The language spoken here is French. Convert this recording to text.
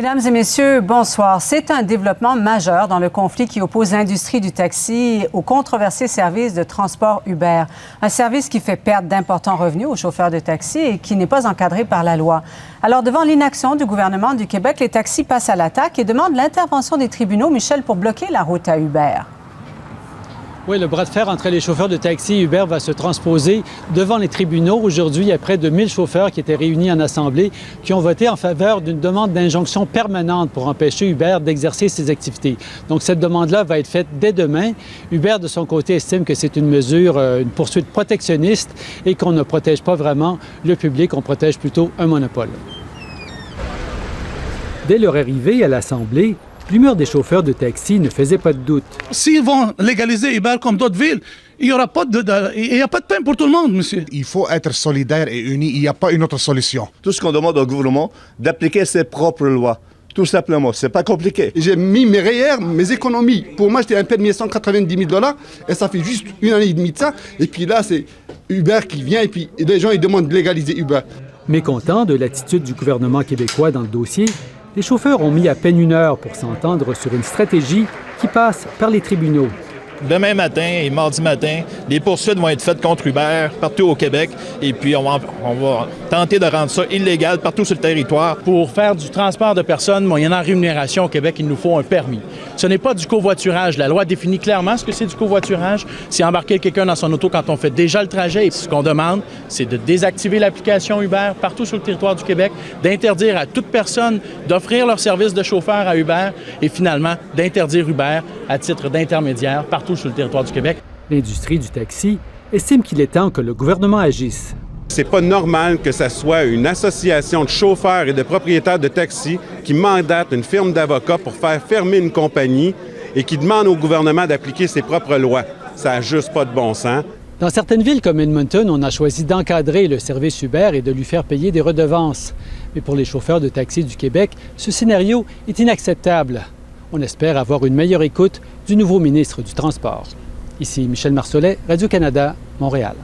Mesdames et messieurs, bonsoir. C'est un développement majeur dans le conflit qui oppose l'industrie du taxi au controversé service de transport Uber. Un service qui fait perdre d'importants revenus aux chauffeurs de taxi et qui n'est pas encadré par la loi. Alors, devant l'inaction du gouvernement du Québec, les taxis passent à l'attaque et demandent l'intervention des tribunaux, Michel, pour bloquer la route à Uber. Oui, le bras de fer entre les chauffeurs de taxi et Uber va se transposer devant les tribunaux. Aujourd'hui, il y a près de 1000 chauffeurs qui étaient réunis en assemblée qui ont voté en faveur d'une demande d'injonction permanente pour empêcher Uber d'exercer ses activités. Donc, cette demande-là va être faite dès demain. Uber, de son côté, estime que c'est une mesure, une poursuite protectionniste et qu'on ne protège pas vraiment le public, on protège plutôt un monopole. Dès leur arrivée à l'Assemblée, l'humeur des chauffeurs de taxi ne faisait pas de doute. S'ils vont légaliser Uber comme d'autres villes, il n'y a pas de peine pour tout le monde, monsieur. Il faut être solidaire et uni. Il n'y a pas une autre solution. Tout ce qu'on demande au gouvernement, d'appliquer ses propres lois. Tout simplement, c'est pas compliqué. J'ai mis mes REER, mes économies. Pour moi, j'étais un permis de 190 000 $ et ça fait juste une année et demie de ça. Et puis là, c'est Uber qui vient et puis les gens ils demandent de légaliser Uber. Mécontents de l'attitude du gouvernement québécois dans le dossier, les chauffeurs ont mis à peine une heure pour s'entendre sur une stratégie qui passe par les tribunaux. Demain matin et mardi matin, les poursuites vont être faites contre Uber partout au Québec et puis on va tenter de rendre ça illégal partout sur le territoire. Pour faire du transport de personnes moyennant rémunération au Québec, il nous faut un permis. Ce n'est pas du covoiturage. La loi définit clairement ce que c'est du covoiturage. C'est embarquer quelqu'un dans son auto quand on fait déjà le trajet. Et ce qu'on demande, c'est de désactiver l'application Uber partout sur le territoire du Québec, d'interdire à toute personne d'offrir leur service de chauffeur à Uber et finalement d'interdire Uber à titre d'intermédiaire partout sur le territoire du Québec. L'industrie du taxi estime qu'il est temps que le gouvernement agisse. C'est pas normal que ce soit une association de chauffeurs et de propriétaires de taxis qui mandate une firme d'avocats pour faire fermer une compagnie et qui demande au gouvernement d'appliquer ses propres lois. Ça n'a juste pas de bon sens. Dans certaines villes comme Edmonton, on a choisi d'encadrer le service Uber et de lui faire payer des redevances. Mais pour les chauffeurs de taxi du Québec, ce scénario est inacceptable. On espère avoir une meilleure écoute du nouveau ministre du Transport. Ici Michel Marcelet, Radio-Canada, Montréal.